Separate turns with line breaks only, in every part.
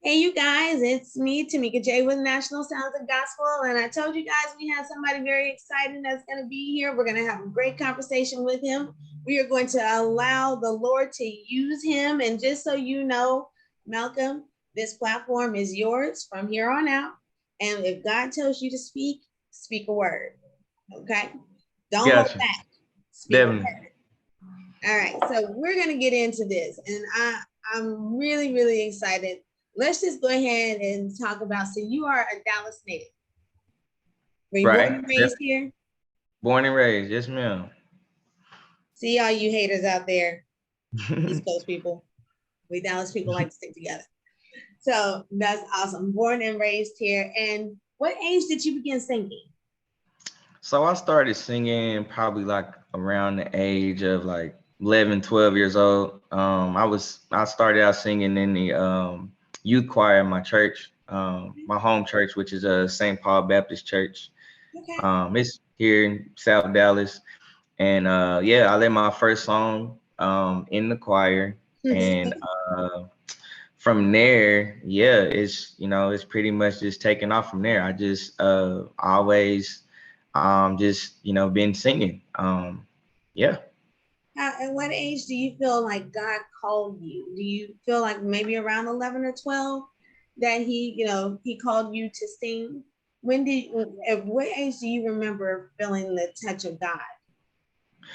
Hey, you guys, it's me, Tamika J with National Sounds of Gospel. And I told you guys we have somebody very exciting that's going to be here. We're going to have a great conversation with him. We are going to allow the Lord to use him. And just so you know, Malcolm, this platform is yours from here on out. And if God tells you to speak, speak a word. Okay? Don't hold
Gotcha.
back. Speak a
Definitely.
word. All right. So we're going to get into this. And I'm really, really excited. Let's just go ahead and talk about. So you are a Dallas native. Were you born
Right.
and
Yep.
raised here?
Born and raised. Yes, ma'am.
See all you haters out there, East Coast people. We Dallas people like to stick together. So that's awesome. Born and raised here. And what age did you begin singing?
So I started singing probably like around the age of like 11, 12 years old. I started out singing in the youth choir in my church, my home church, which is St. Paul Baptist Church.
Okay.
It's here in South Dallas. And yeah, I led my first song in the choir. And from there, yeah, it's pretty much just taken off from there. I just always just been singing. Yeah.
At what age do you feel like God called you? Do you feel like maybe around 11 or 12 that he called you to sing? At what age do you remember feeling the touch of God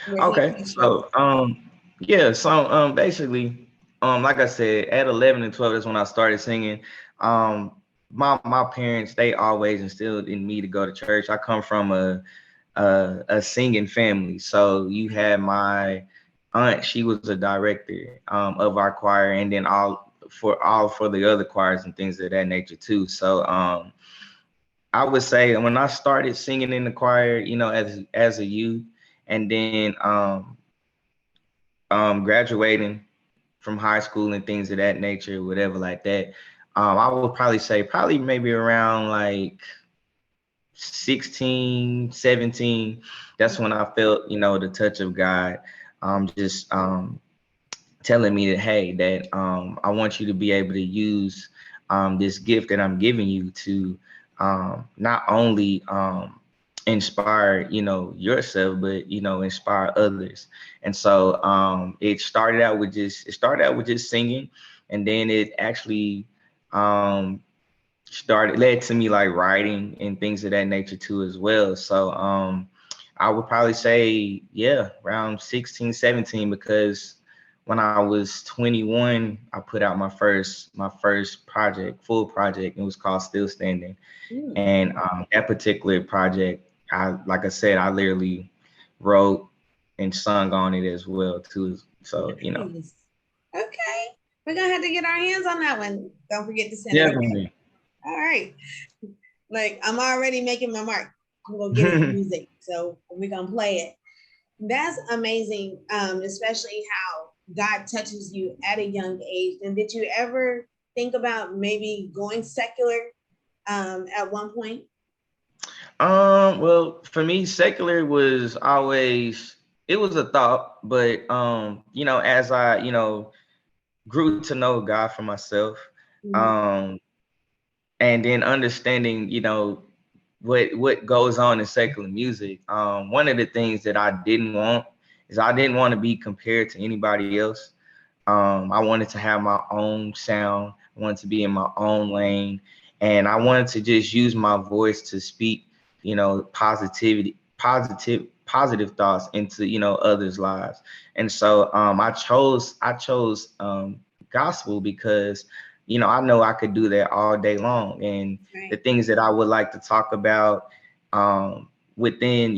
where he
Okay.
touched your
So
life?
yeah, so basically like I said, at 11 and 12 that's when I started singing. Um my parents, they always instilled in me to go to church. I come from a singing family. So you had my aunt, she was a director of our choir, and then all for the other choirs and things of that nature too. So I would say when I started singing in the choir, as a youth, and then graduating from high school and things of that nature, whatever like that, I would probably say probably maybe around like 16, 17. That's when I felt, the touch of God, just telling me that, hey, that I want you to be able to use this gift that I'm giving you to not only inspire, yourself, but, inspire others. And so it started out with just singing, and then it actually um, led to me like writing and things of that nature too as well. So I would probably say, yeah, around 16, 17, because when I was 21, I put out my first project, full project. It was called Still Standing.
Mm.
And that particular project, like I said, I literally wrote and sung on it as well too. So,
Nice. Okay. We're gonna have to get our hands on that one. Don't forget to send it. Okay.
definitely.
All right. Like I'm already making my mark. I'm gonna get it music. So we're gonna play it. That's amazing. Especially how God touches you at a young age. And did you ever think about maybe going secular at one point?
Well, for me, secular was always, it was a thought, but as I, grew to know God for myself,
Mhm.
um, and then understanding, what goes on in secular music. One of the things that I didn't want is I didn't want to be compared to anybody else. I wanted to have my own sound. I wanted to be in my own lane, and I wanted to just use my voice to speak, positive thoughts into others' lives. And so I chose gospel because I know I could do that all day long, and the
Right.
things that I would like to talk about within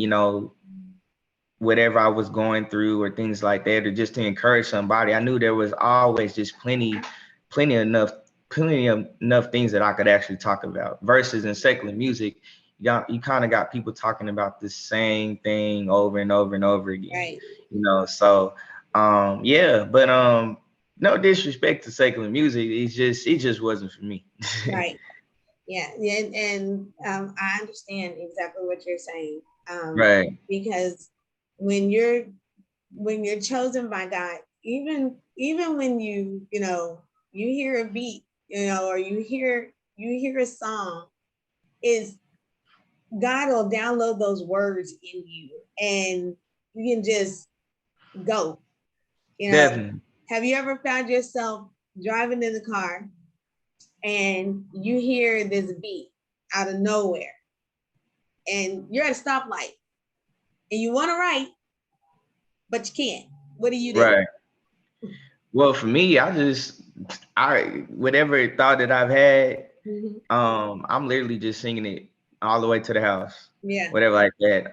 whatever I was going through or things like that, or just to encourage somebody. I knew there was always just plenty enough things that I could actually talk about. Versus in secular music, you kind of got people talking about the same thing over and over and over again.
Right.
So yeah, but no disrespect to secular music, it just wasn't for me.
Right. Yeah. Yeah. And I understand exactly what you're saying.
Right.
Because when you're when you're chosen by God, even when you hear a beat, or you hear a song, is God will download those words in you and you can just go.
Definitely.
Have you ever found yourself driving in the car and you hear this beat out of nowhere and you're at a stoplight and you want to write, but you can't? What do you do?
Right. Well, for me, whatever thought that I've had, I'm literally just singing it all the way to the house,
Yeah.
whatever like that.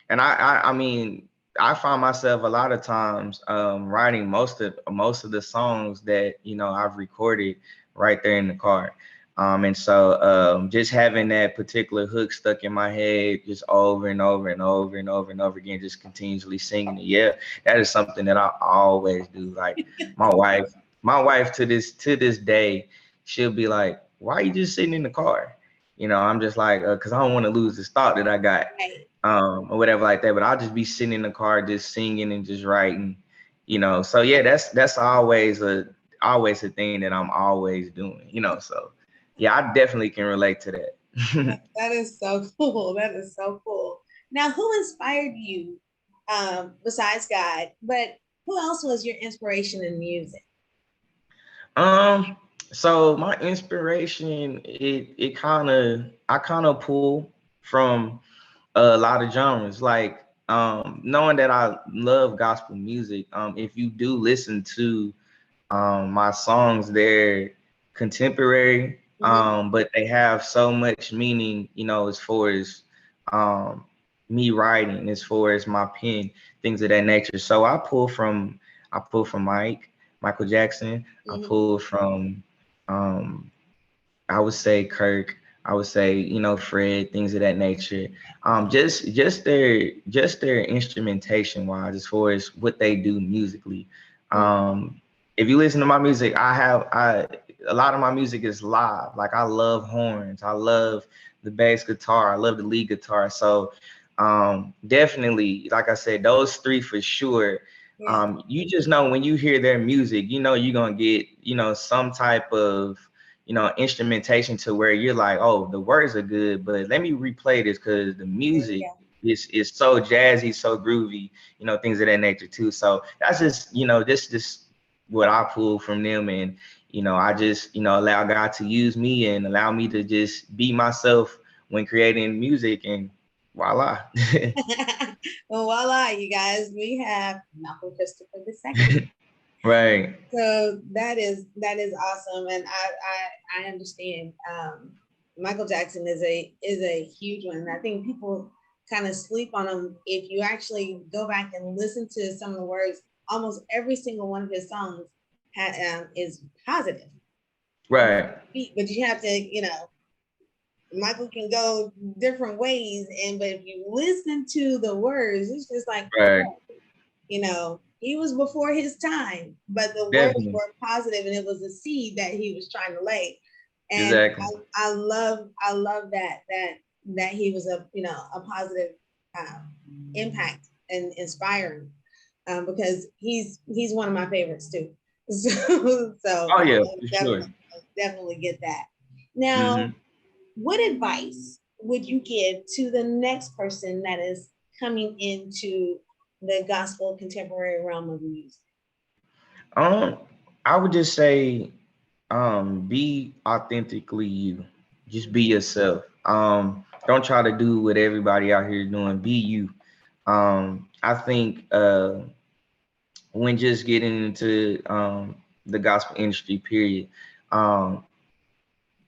And I mean, I find myself a lot of times writing most of the songs that I've recorded right there in the car. And so just having that particular hook stuck in my head just over and over and over and over and over again, just continuously singing it. Yeah, that is something that I always do. Like my wife to this day, she'll be like, "Why are you just sitting in the car?" I'm just like, because I don't want to lose this thought that I got, or whatever like that. But I'll just be sitting in the car, just singing and just writing, So yeah, that's always a thing that I'm always doing, So yeah, I definitely can relate to that.
That is so cool. That is so cool. Now, who inspired you besides God? But who else was your inspiration in music?
So my inspiration, I kind of pull from a lot of genres, like knowing that I love gospel music. If you do listen to my songs, they're contemporary, but they have so much meaning, as far as me writing, as far as my pen, things of that nature. So I pull from Michael Jackson. I pull from I would say Kirk. I would say, Fred, things of that nature. Just their instrumentation wise, as far as what they do musically. If you listen to my music, a lot of my music is live. Like I love horns. I love the bass guitar. I love the lead guitar. So definitely, like I said, those three for sure. You just know when you hear their music, you're gonna get, some type of instrumentation to where you're like, oh, the words are good, but let me replay this because the music is so jazzy, so groovy, things of that nature too. So that's just, this what I pull from them. And, I just, allow God to use me and allow me to just be myself when creating music, and voila.
Well, voila, you guys, we have Malcolm Christopher II.
Right.
So that is awesome, and I understand. Michael Jackson is a huge one. I think people kind of sleep on him. If you actually go back and listen to some of the words, almost every single one of his songs is positive.
Right.
But you have to, Michael can go different ways, but if you listen to the words, it's just like,
right.
He was before his time, but the
Definitely.
words were positive, and it was a seed that he was trying to lay. And
exactly.
I love that he was a positive impact and inspiring, because he's one of my favorites too. So
oh yeah,
definitely get that. Now, what advice would you give to the next person that is coming into the gospel contemporary realm of music?
I would just say, be authentically you. Just be yourself. Don't try to do what everybody out here is doing. Be you. I think when just getting into the gospel industry, period,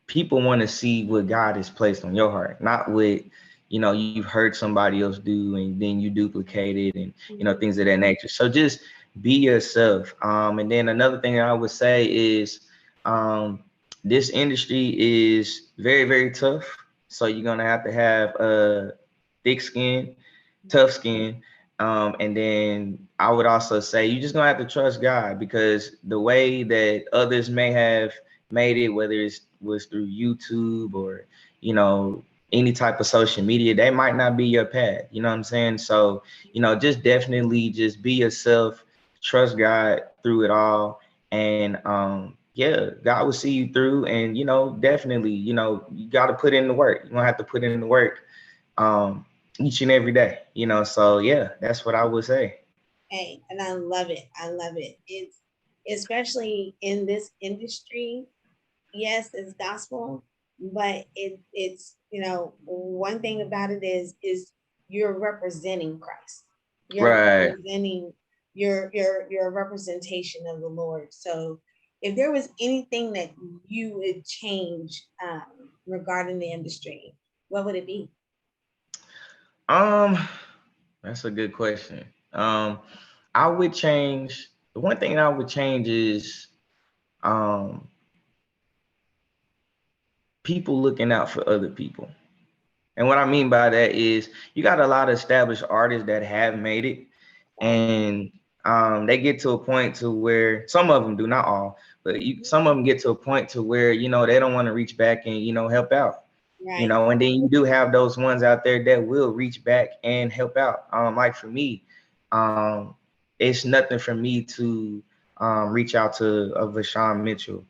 people want to see what God has placed on your heart, not what you've heard somebody else do and then you duplicate it, and things of that nature. So just be yourself. And then another thing I would say is this industry is very, very tough. So you're gonna have to have thick skin, tough skin. And then I would also say you're just gonna have to trust God, because the way that others may have made it, whether it was through YouTube or any type of social media, they might not be your path. You know what I'm saying? So just definitely just be yourself, trust God through it all, and yeah, God will see you through, and definitely, you got to put in the work. You're gonna have to put in the work, each and every day. So yeah, that's what I would say.
Hey, and I love it. I love it. It's especially in this industry. Yes, it's gospel, but it's one thing about it is you're representing Christ. You're
Right.
representing your representation of the Lord. So if there was anything that you would change regarding the industry, what would it be?
Um, that's a good question. I would change. The one thing I would change is um people looking out for other people. And what I mean by that is you got a lot of established artists that have made it, and they get to a point to where some of them do, not all, but some of them get to a point to where they don't want to reach back and help out.
Right.
And then you do have those ones out there that will reach back and help out. Like for me, it's nothing for me to reach out to Vashawn Mitchell,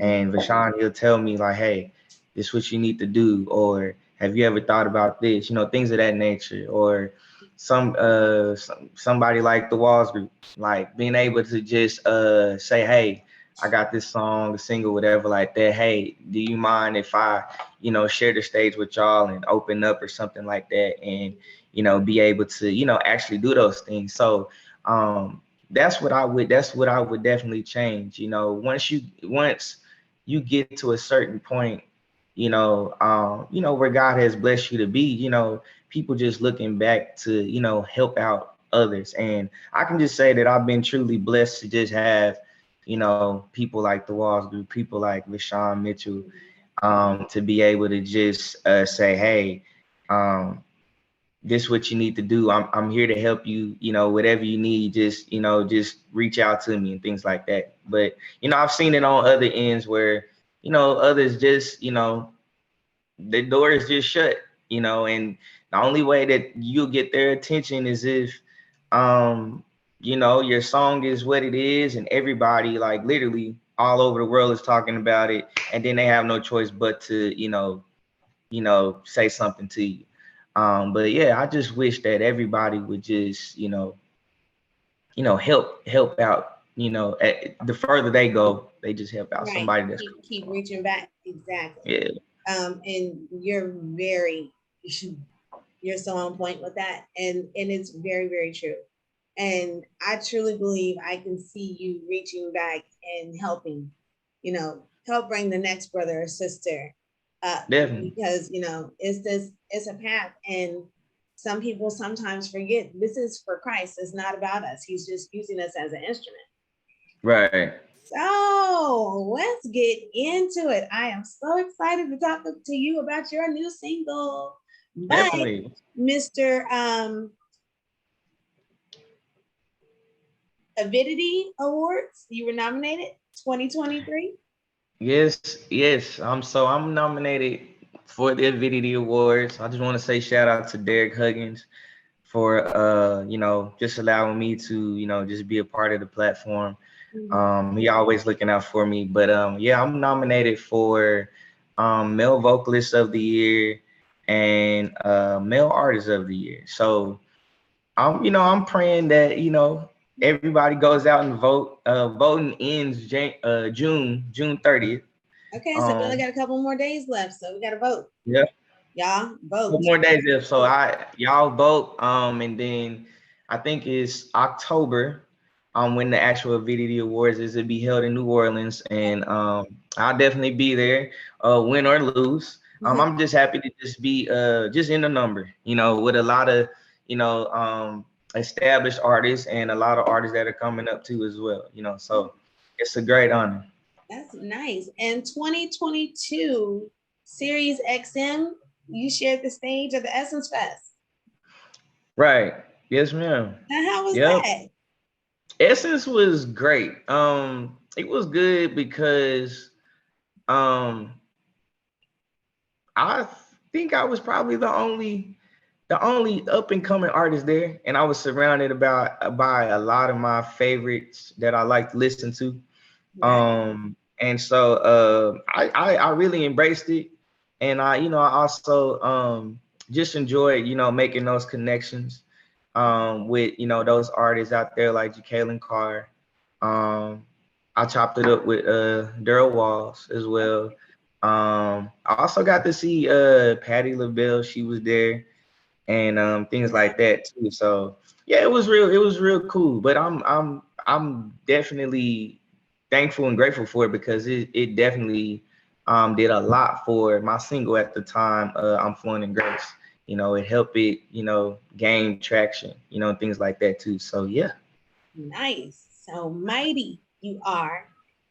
and
Mm-hmm.
Vashawn, he'll tell me like, hey, this is what you need to do, or have you ever thought about this? Things of that nature, or somebody like the Walls Group, like being able to just say, hey, I got this song, a single, whatever like that. Hey, do you mind if I, share the stage with y'all and open up or something like that, and be able to, actually do those things. So that's what I would definitely change. Once you get to a certain point, where God has blessed you to be, people just looking back to, help out others. And I can just say that I've been truly blessed to just have, people like the Walls Group, people like Vashawn Mitchell, to be able to just say, hey, um, this is what you need to do. I'm here to help you, whatever you need, just reach out to me and things like that. But, I've seen it on other ends where, others just, the door is just shut, and the only way that you'll get their attention is if, your song is what it is, and everybody, like literally all over the world, is talking about it, and then they have no choice but to, say something to you. But yeah, I just wish that everybody would just, help out. The further they go, they just help out
Right.
somebody that's
Keep reaching back. Exactly.
yeah,
And you're so on point with that. And it's very, very true. And I truly believe I can see you reaching back and helping, help bring the next brother or sister up,
definitely.
because, it's a path. And some people sometimes forget this is for Christ. It's not about us. He's just using us as an instrument.
Right.
So let's get into it. I am so excited to talk to you about your new single. But
Definitely.
Mr. Avidity Awards, you were nominated 2023.
Yes. I'm nominated for the Avidity Awards. I just want to say shout out to Derek Huggins for just allowing me to, just be a part of the platform. He always looking out for me. But yeah, I'm nominated for Male Vocalist of the Year and Male Artist of the Year. So I'm praying that, everybody goes out and vote. Voting ends June 30th.
Okay, so we only got a couple more days left, so we got to vote.
Yeah,
Y'all vote.
couple more days left. So y'all vote. And then I think it's October. When the actual Avidity Awards is to be held in New Orleans, and I'll definitely be there, win or lose. I'm just happy to just be just in the number, with a lot of established artists and a lot of artists that are coming up too as well. So it's a great honor.
That's nice. And 2022 Series XM, you shared the stage at the Essence Fest.
Right. Yes, ma'am.
Now, how was
Yep.
that?
Essence was great. It was good because I think I was probably the only up and coming artist there, and I was surrounded by a lot of my favorites that I like to listen to. And so I really embraced it. And I also just enjoy, making those connections with, those artists out there like Jacqueline Carr. Um, I chopped it up with Daryl Walls as well. I also got to see Patti LaBelle. She was there, and things like that too. So yeah, it was real cool. But I'm definitely thankful and grateful for it because it definitely did a lot for my single at the time. I'm Flowing in Grace. It helped it, gain traction, and things like that too. So yeah.
Nice. So mighty you are,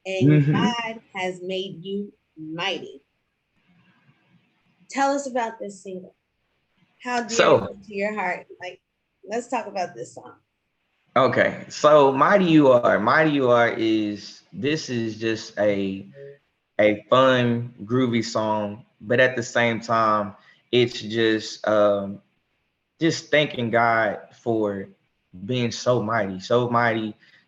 and
Hmm.
God has made you mighty. Tell us about this single. How dear is
So
it to your heart? Like, let's talk about this song.
okay, so Mighty You Are is this is just a fun, groovy song, but at the same time, it's just thanking God for being so mighty,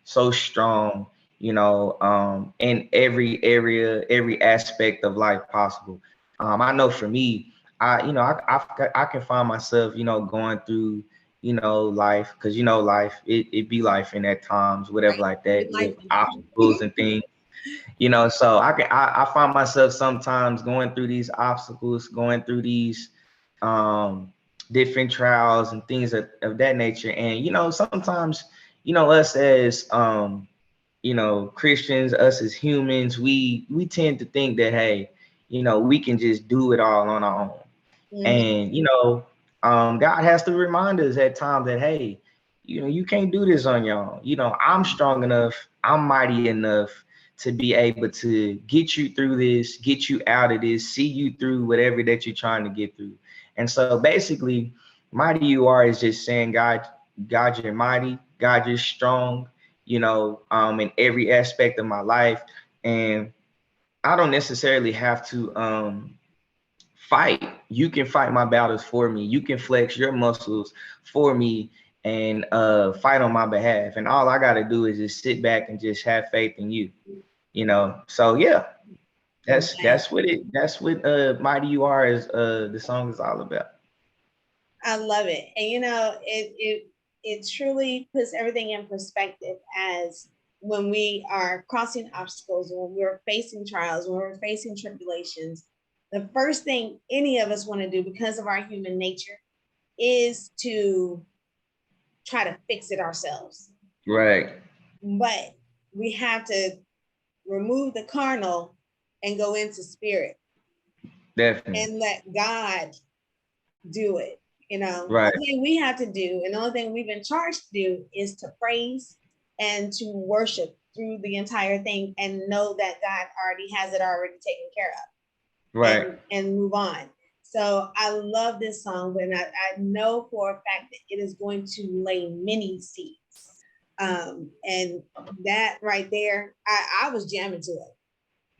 so strong, in every area, every aspect of life possible. I know for me, I can find myself, going through, life, because life, it be life in at times, whatever
Right.
like that,
Good life.
with obstacles and things. So I find myself sometimes going through these obstacles, going through these um different trials and things of that nature. And sometimes, us as Christians, us as humans, we tend to think that, hey, we can just do it all on our own.
Mhm.
And God has to remind us at times that, hey, you can't do this on your own. I'm strong enough, I'm mighty enough to be able to get you through this, get you out of this, see you through whatever that you're trying to get through. And so basically, mighty you are is just saying, God, you're mighty, God, you're strong, in every aspect of my life. And I don't necessarily have to fight. You can fight my battles for me. You can flex your muscles for me and fight on my behalf. And all I got to do is just sit back and just have faith in you. So yeah,
Nice.
that's what Mighty You Are is the song is all about.
I love it. And it truly puts everything in perspective as when we are crossing obstacles, when we're facing trials, when we're facing tribulations, the first thing any of us want to do because of our human nature is to try to fix it ourselves.
Right.
But we have to remove the carnal and go into spirit
Definitely.
and let God do it. The
Right.
only thing we have to do, and the only thing we've been charged to do, is to praise and to worship through the entire thing and know that God already has it already taken care of
Right.
and move on. So I love this song, and I know for a fact that it is going to lay many seeds. And that right there, I was jamming to it.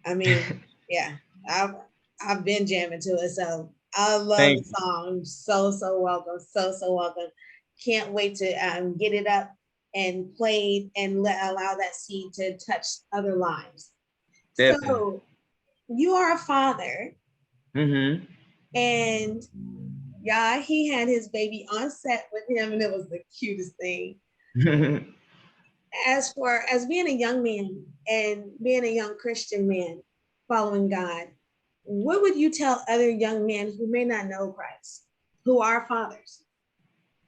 I mean, yeah, I've been jamming to it. So I love the
Thank you.
song. So welcome. So welcome. Can't wait to get it up and played and allow that seed to touch other lives.
Definitely.
So you are a father,
Mm-hmm.
and yeah, he had his baby on set with him, and it was the cutest thing. As for as being a young man and being a young Christian man following God, what would you tell other young men who may not know Christ, who are fathers?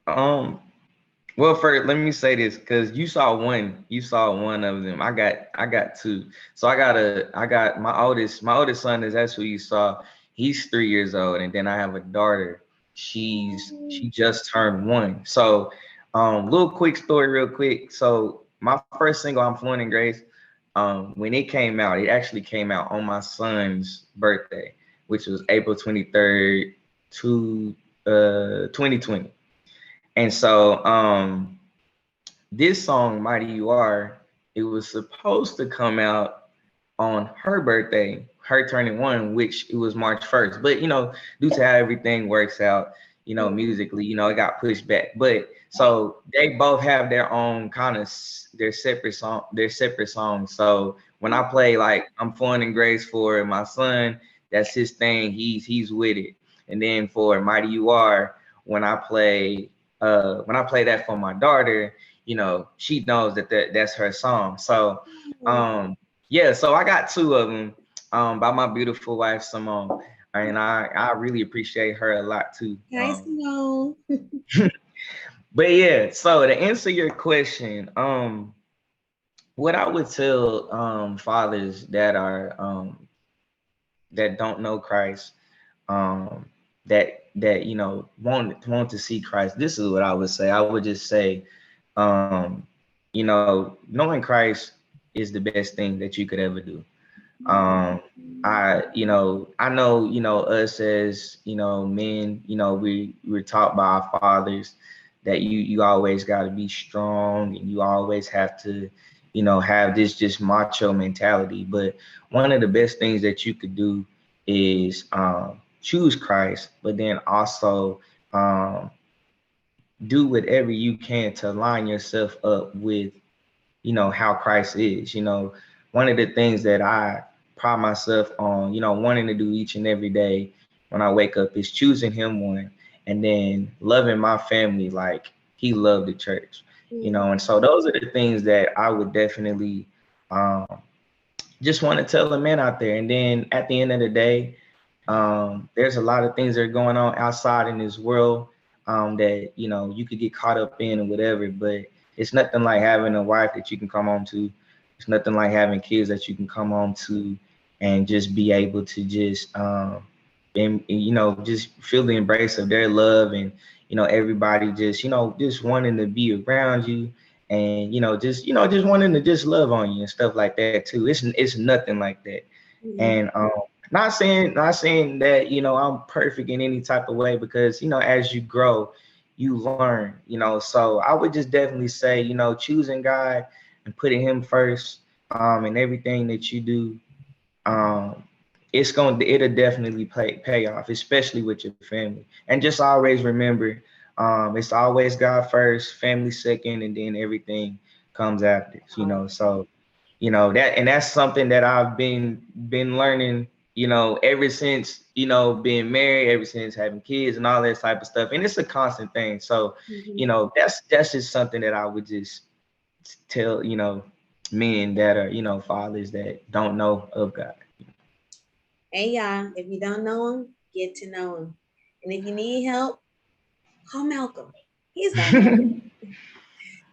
um Well, first, let me say this because you saw one of them. I got two. So I got my oldest son is that's who you saw. He's 3 years old, and then I have a daughter. She just turned one. So, little quick story, real quick. So my first single, I'm Flowing in Grace. When it came out, it actually came out on my son's birthday, which was April 23rd, 2020. And so this song, Mighty You Are, it was supposed to come out on her birthday, her turning one, which it was March 1st. But due to how everything works out, musically, it got pushed back. But So they both have their own kind of their separate songs. So when I play like I'm Fun and Grace for my son, that's his thing. He's with it. And then for Mighty You Are, when I play that for my daughter, you know, she knows that's her song. So yeah, so I got two of them by my beautiful wife Simone. And I really appreciate her a lot too.
Hi, Simone.
But yeah, so to answer your question, what I would tell fathers that are that don't know Christ, that you know want to see Christ, this is what I would say. I would just say, you know, knowing Christ is the best thing that you could ever do. I know, you know, us as, you know, men, you know, we're taught by our fathers that you always got to be strong and you always have to, you know, have this just macho mentality. But one of the best things that you could do is choose Christ, but then also do whatever you can to line yourself up with, you know, how Christ is. You know, one of the things that I pride myself on, you know, wanting to do each and every day when I wake up is choosing him one, and then loving my family like he loved the church, you know. And so those are the things that I would definitely just want to tell the men out there. And then at the end of the day, there's a lot of things that are going on outside in this world that, you know, you could get caught up in and whatever, but it's nothing like having a wife that you can come home to. It's nothing like having kids that you can come home to and just be able to just, and you know, just feel the embrace of their love, and, you know, everybody just, you know, just wanting to be around you, and, you know, just wanting to just love on you and stuff like that too. It's nothing like that. And not saying that, you know, I'm perfect in any type of way, because, you know, as you grow, you learn, you know. So I would just definitely say, you know, choosing God and putting him first in everything that you do, it'll definitely pay off, especially with your family. And just always remember, it's always God first, family second, and then everything comes after, you know. So, you know, that's something that I've been learning, you know, ever since, you know, being married, ever since having kids and all that type of stuff. And it's a constant thing. So, you know, that's just something that I would just tell, you know, men that are, you know, fathers that don't know of God.
Hey y'all, if you don't know him, get to know him. And if you need help, call Malcolm. He's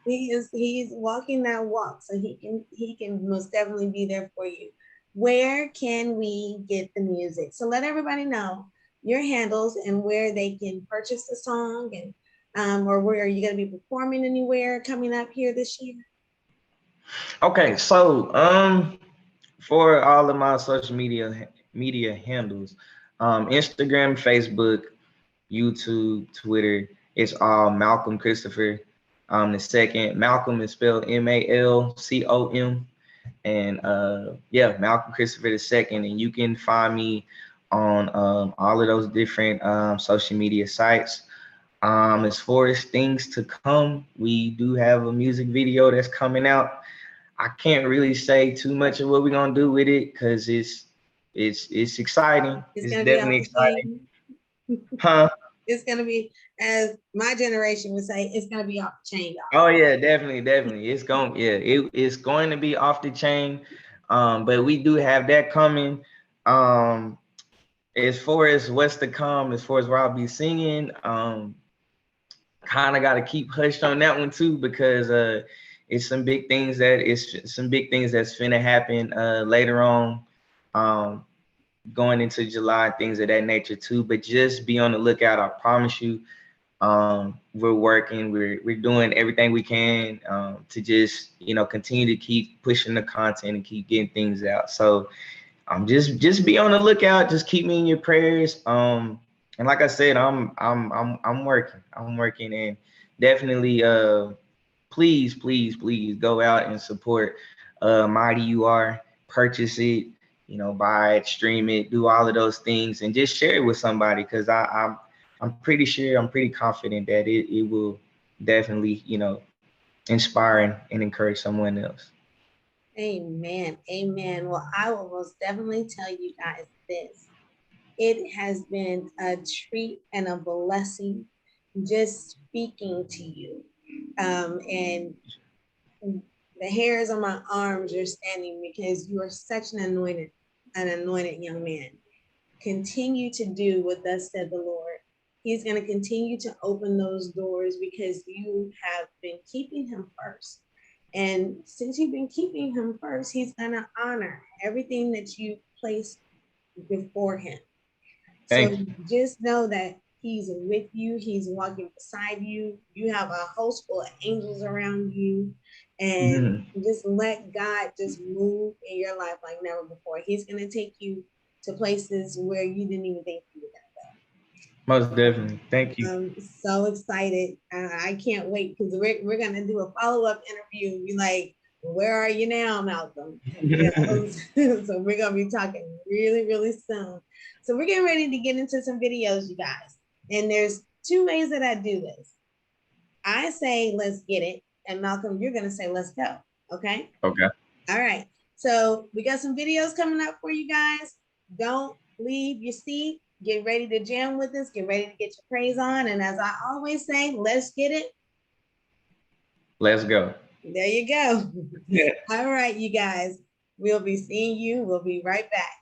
he's walking that walk, so he can most definitely be there for you. Where can we get the music? So let everybody know your handles and where they can purchase the song, and or where are you going to be performing anywhere coming up here this year?
Okay, so for all of my social media handles, Instagram, Facebook, YouTube, Twitter, it's all Malcolm Christopher. The second, Malcolm is spelled Malcom, and yeah, Malcolm Christopher the second. And you can find me on all of those different social media sites. As far as things to come, we do have a music video that's coming out. I can't really say too much of what we're gonna do with it, because it's exciting. It's definitely exciting. Huh?
It's gonna be, as my generation would say, it's gonna be off the chain, y'all.
Oh yeah, definitely. It's going to be off the chain. But we do have that coming. As far as what's to come, as far as where I'll be singing, kind of got to keep hushed on that one too, because it's some big things that's finna happen later on, going into July, things of that nature too. But just be on the lookout. I promise you. We're working, we're doing everything we can to just, you know, continue to keep pushing the content and keep getting things out. So just be on the lookout. Just keep me in your prayers. And like I said, I'm working, and definitely please go out and support Mighty You Are. Purchase it, you know, buy it, stream it, do all of those things, and just share it with somebody, because I'm pretty confident that it will definitely, inspire and encourage someone else.
Amen. Amen. Well, I will most definitely tell you guys this. It has been a treat and a blessing just speaking to you. And the hairs on my arms are standing because you are such an anointed young man. Continue to do what thus said the Lord. He's going to continue to open those doors because you have been keeping him first. And since you've been keeping him first, he's going to honor everything that you place before him. So
Thank you.
just know that he's with you, he's walking beside you, you have a host full of angels around you, and just let God just move in your life like never before. He's going to take you to places where you didn't even think you were going to go.
Most definitely. Thank you.
I'm so excited. I can't wait because we're going to do a follow-up interview and be like, where are you now, Malcolm? So we're going to be talking really, really soon. So we're getting ready to get into some videos, you guys. And there's two ways that I do this. I say, let's get it. And Malcolm, you're going to say, let's go. Okay?
Okay.
All right. So we got some videos coming up for you guys. Don't leave your seat. Get ready to jam with us. Get ready to get your praise on. And as I always say, let's get it.
Let's go.
There you go. Yeah. All right, you guys. We'll be seeing you. We'll be right back.